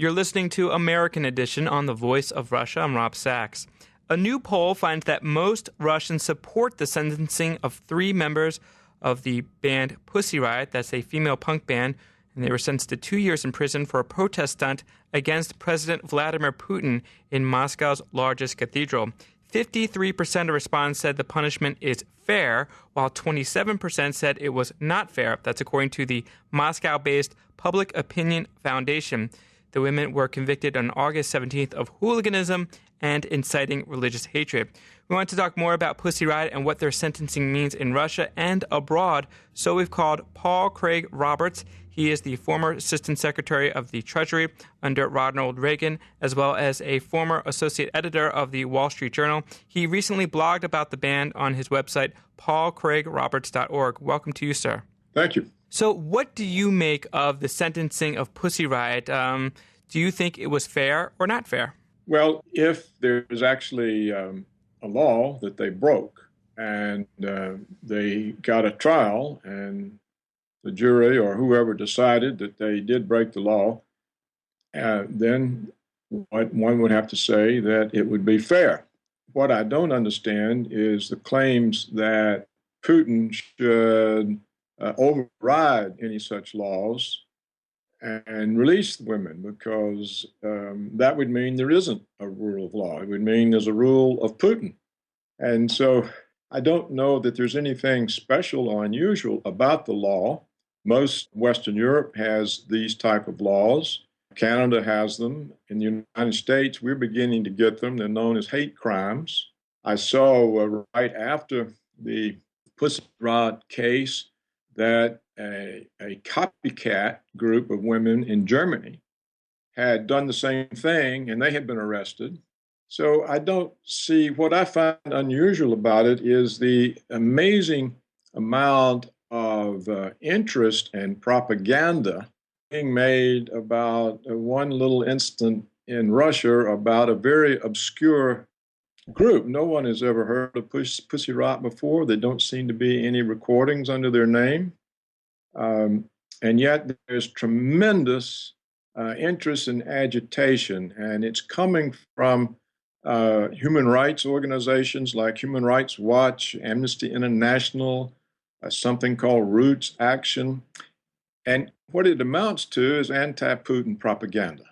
You're listening to American Edition on The Voice of Russia. I'm Rob Sachs. A new poll finds that most Russians support the sentencing of 3 members of the band Pussy Riot, that's a female punk band, and they were sentenced to 2 years in prison for a protest stunt against President Vladimir Putin in Moscow's largest cathedral. 53% of respondents said the punishment is fair, while 27% said it was not fair. That's according to the Moscow-based Public Opinion Foundation. The women were convicted on August 17th of hooliganism and inciting religious hatred. We want to talk more about Pussy Riot and what their sentencing means in Russia and abroad. So we've called Paul Craig Roberts. He is the former Assistant Secretary of the Treasury under Ronald Reagan, as well as a former associate editor of the Wall Street Journal. He recently blogged about the band on his website, paulcraigroberts.org. Welcome to you, sir. Thank you. So what do you make of the sentencing of Pussy Riot? Do you think it was fair or not fair? Well, if there is actually a law that they broke and they got a trial and the jury or whoever decided that they did break the law, then one would have to say that it would be fair. What I don't understand is the claims that Putin should override any such laws and release the women, because that would mean there isn't a rule of law. It would mean there's a rule of Putin. And so I don't know that there's anything special or unusual about the law. Most Western Europe has these type of laws. Canada has them. In the United States, we're beginning to get them. They're known as hate crimes. I saw right after the Pussy Riot case that a copycat group of women in Germany had done the same thing, and they had been arrested. So I don't see, what I find unusual about it is the amazing amount of interest and propaganda being made about one little incident in Russia about a very obscure group. No one has ever heard of Pussy Riot before. There don't seem to be any recordings under their name. And yet there's tremendous interest and agitation, and it's coming from human rights organizations like Human Rights Watch, Amnesty International, something called Roots Action. And what it amounts to is anti-Putin propaganda.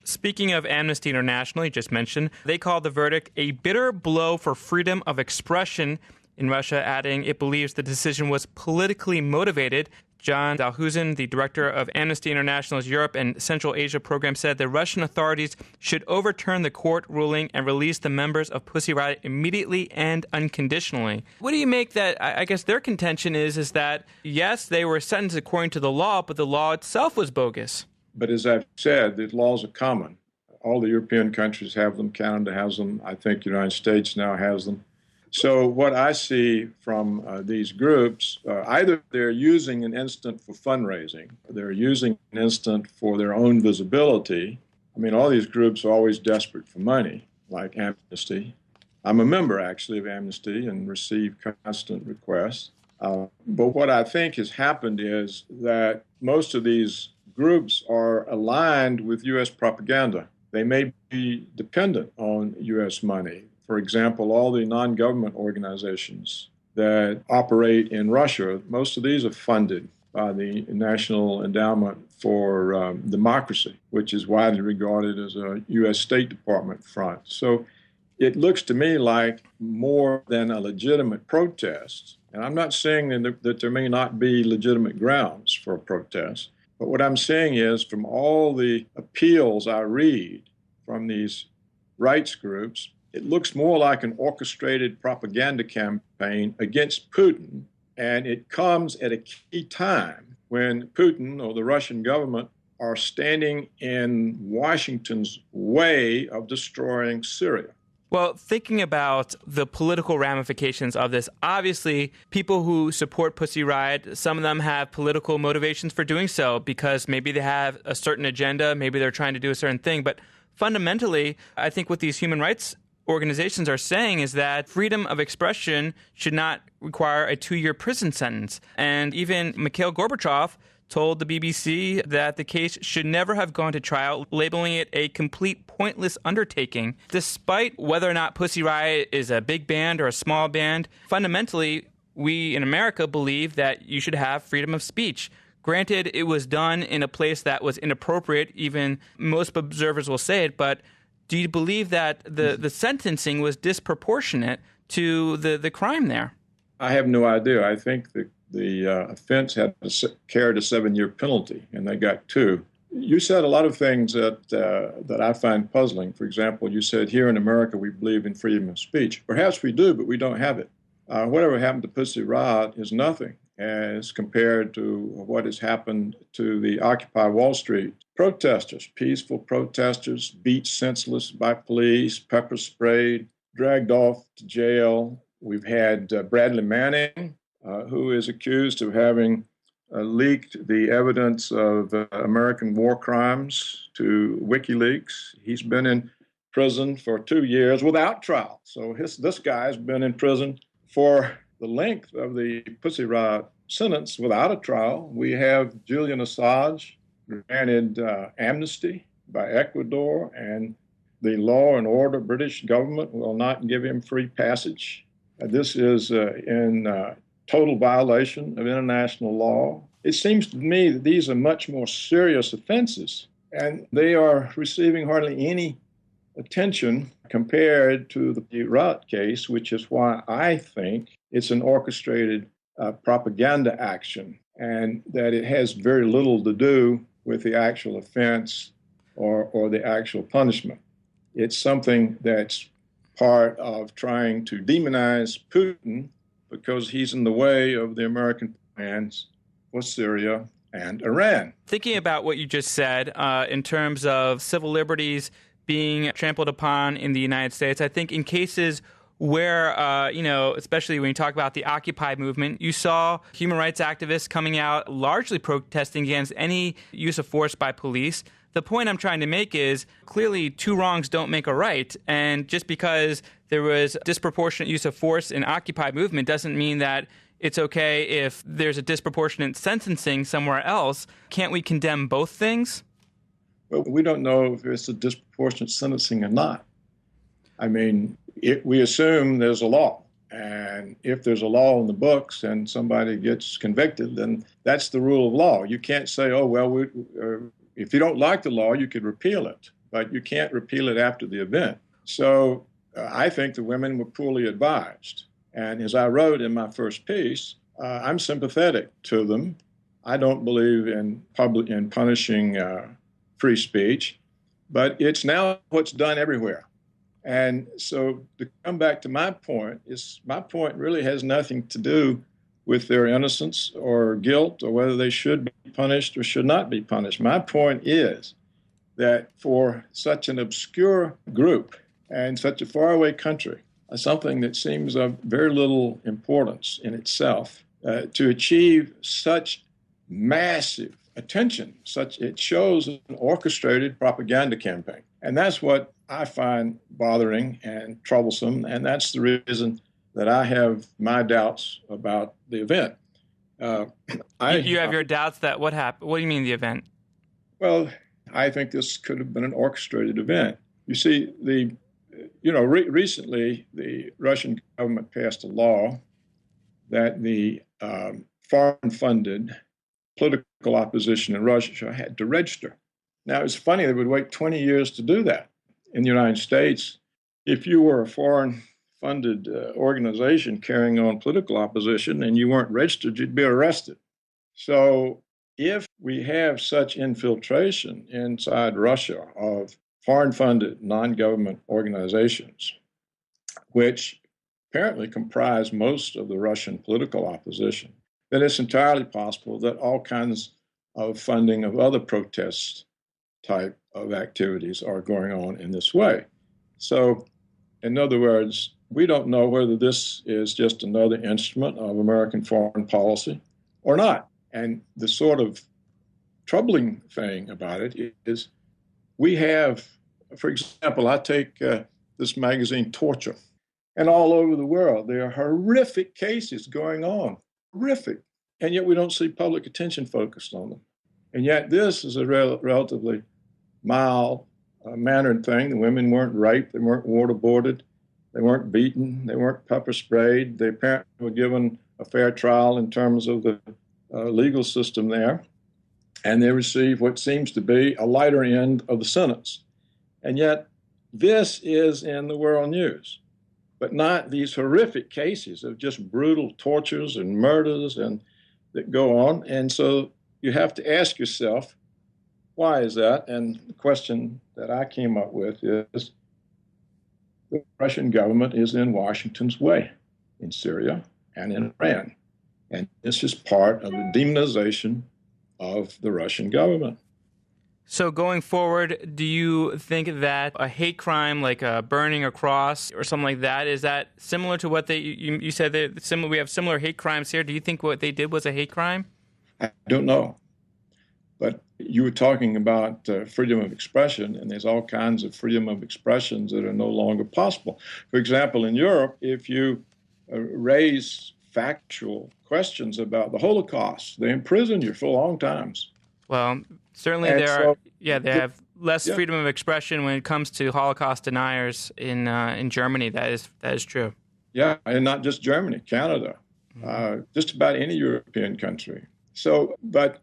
Speaking of Amnesty International, you just mentioned, they called the verdict a bitter blow for freedom of expression in Russia, adding it believes the decision was politically motivated. John Dalhousen, the director of Amnesty International's Europe and Central Asia program, said the Russian authorities should overturn the court ruling and release the members of Pussy Riot immediately and unconditionally. What do you make that? I guess their contention is that, yes, they were sentenced according to the law, but the law itself was bogus. But as I've said, the laws are common. All the European countries have them. Canada has them. I think the United States now has them. So what I see from these groups, either they're using an incident for fundraising, they're using an incident for their own visibility. I mean, all these groups are always desperate for money, like Amnesty. I'm a member, actually, of Amnesty and receive constant requests. But what I think has happened is that most of these groups are aligned with U.S. propaganda. They may be dependent on U.S. money. For example, all the non-government organizations that operate in Russia, most of these are funded by the National Endowment for Democracy, which is widely regarded as a U.S. State Department front. So it looks to me like more than a legitimate protest. And I'm not saying that there may not be legitimate grounds for a protest, but what I'm saying is from all the appeals I read from these rights groups, it looks more like an orchestrated propaganda campaign against Putin, and it comes at a key time when Putin or the Russian government are standing in Washington's way of destroying Syria. Well, thinking about the political ramifications of this, obviously, people who support Pussy Riot, some of them have political motivations for doing so because maybe they have a certain agenda, maybe they're trying to do a certain thing. But fundamentally, I think what these human rights organizations are saying is that freedom of expression should not require a 2-year prison sentence. And even Mikhail Gorbachev told the BBC that the case should never have gone to trial, labeling it a complete pointless undertaking. Despite whether or not Pussy Riot is a big band or a small band, fundamentally, we in America believe that you should have freedom of speech. Granted, it was done in a place that was inappropriate, even most observers will say it, but do you believe that the sentencing was disproportionate to the crime there? I have no idea. I think the offense had carried a 7-year penalty, and they got 2. You said a lot of things that I find puzzling. For example, you said here in America we believe in freedom of speech. Perhaps we do, but we don't have it. Whatever happened to Pussy Riot is nothing as compared to what has happened to the Occupy Wall Street protesters, peaceful protesters, beat senseless by police, pepper sprayed, dragged off to jail. We've had Bradley Manning, who is accused of having leaked the evidence of American war crimes to WikiLeaks. He's been in prison for 2 years without trial. So this guy's been in prison for the length of the Pussy Riot sentence without a trial. We have Julian Assange granted amnesty by Ecuador, and the law and order British government will not give him free passage. This is in total violation of international law. It seems to me that these are much more serious offenses, and they are receiving hardly any attention compared to the Riot case, which is why I think it's an orchestrated propaganda action, and that it has very little to do with the actual offense or the actual punishment. It's something that's part of trying to demonize Putin because he's in the way of the American plans for Syria and Iran. Thinking about what you just said in terms of civil liberties being trampled upon in the United States, I think in cases where, especially when you talk about the Occupy movement, you saw human rights activists coming out largely protesting against any use of force by police. The point I'm trying to make is clearly 2 wrongs don't make a right. And just because there was disproportionate use of force in Occupy movement doesn't mean that it's okay if there's a disproportionate sentencing somewhere else. Can't we condemn both things? Well, we don't know if it's a disproportionate sentencing or not. I mean, we assume there's a law. And if there's a law in the books and somebody gets convicted, then that's the rule of law. You can't say, oh, well, if you don't like the law, you could repeal it. But you can't repeal it after the event. So I think the women were poorly advised. And as I wrote in my first piece, I'm sympathetic to them. I don't believe in punishing free speech, but it's now what's done everywhere. And so to come back to my point really has nothing to do with their innocence or guilt or whether they should be punished or should not be punished. My point is that for such an obscure group and such a faraway country, something that seems of very little importance in itself, to achieve such massive attention, it shows an orchestrated propaganda campaign. And that's what I find bothering and troublesome, and that's the reason that I have my doubts about the event. You have your doubts that what happened? What do you mean the event? Well, I think this could have been an orchestrated event. You see, recently the Russian government passed a law that the foreign-funded political opposition in Russia had to register. Now, it's funny, they would wait 20 years to do that. In the United States, if you were a foreign-funded organization carrying on political opposition and you weren't registered, you'd be arrested. So if we have such infiltration inside Russia of foreign-funded non-government organizations, which apparently comprise most of the Russian political opposition, then it's entirely possible that all kinds of funding of other protest type of activities are going on in this way. So, in other words, we don't know whether this is just another instrument of American foreign policy or not. And the sort of troubling thing about it is we have, for example, I take this magazine Torture, and all over the world there are horrific cases going on, horrific. and yet we don't see public attention focused on them. And yet this is a relatively mild mannered thing. The women weren't raped, they weren't waterboarded, they weren't beaten, they weren't pepper sprayed. They apparently were given a fair trial in terms of the legal system there, and they received what seems to be a lighter end of the sentence. And yet this is in the world news, but not these horrific cases of just brutal tortures and murders and that go on. And so you have to ask yourself, why is that? And the question that I came up with is the Russian government is in Washington's way in Syria and in Iran. And this is part of the demonization of the Russian government. So going forward, do you think that a hate crime like burning a cross or something like that, is that similar to what you said that we have similar hate crimes here? Do you think what they did was a hate crime? I don't know. But you were talking about freedom of expression, and there's all kinds of freedom of expressions that are no longer possible. For example, in Europe, if you raise factual questions about the Holocaust, they imprison you for long times. Well, certainly they have less freedom of expression when it comes to Holocaust deniers in Germany. That is true. Yeah, and not just Germany, Canada, just about any European country. So, but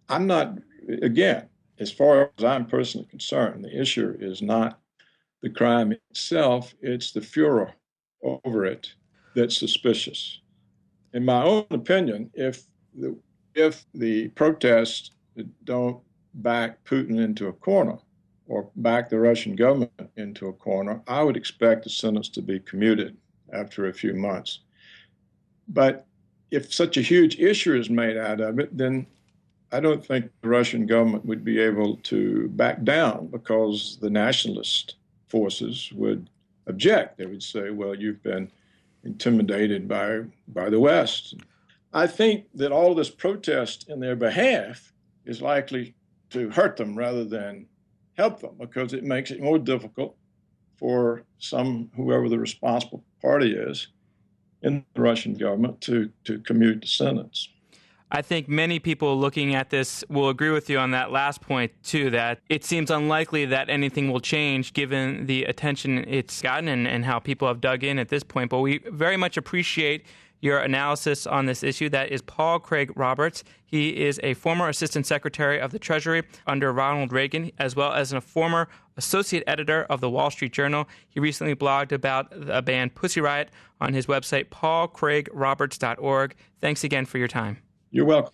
I'm not, again, as far as I'm personally concerned, the issue is not the crime itself, it's the furor over it that's suspicious. In my own opinion, if the protests don't back Putin into a corner or back the Russian government into a corner, I would expect the sentence to be commuted after a few months. But if such a huge issue is made out of it, then I don't think the Russian government would be able to back down, because the nationalist forces would object. They would say, well, you've been intimidated by the West. I think that all this protest in their behalf is likely to hurt them rather than help them, because it makes it more difficult for whoever the responsible party is in the Russian government to commute the sentence. I think many people looking at this will agree with you on that last point, too, that it seems unlikely that anything will change given the attention it's gotten and how people have dug in at this point. But we very much appreciate your analysis on this issue. That is Paul Craig Roberts. He is a former Assistant Secretary of the Treasury under Ronald Reagan, as well as a former Associate Editor of the Wall Street Journal. He recently blogged about the band Pussy Riot on his website, paulcraigroberts.org. Thanks again for your time. You're welcome.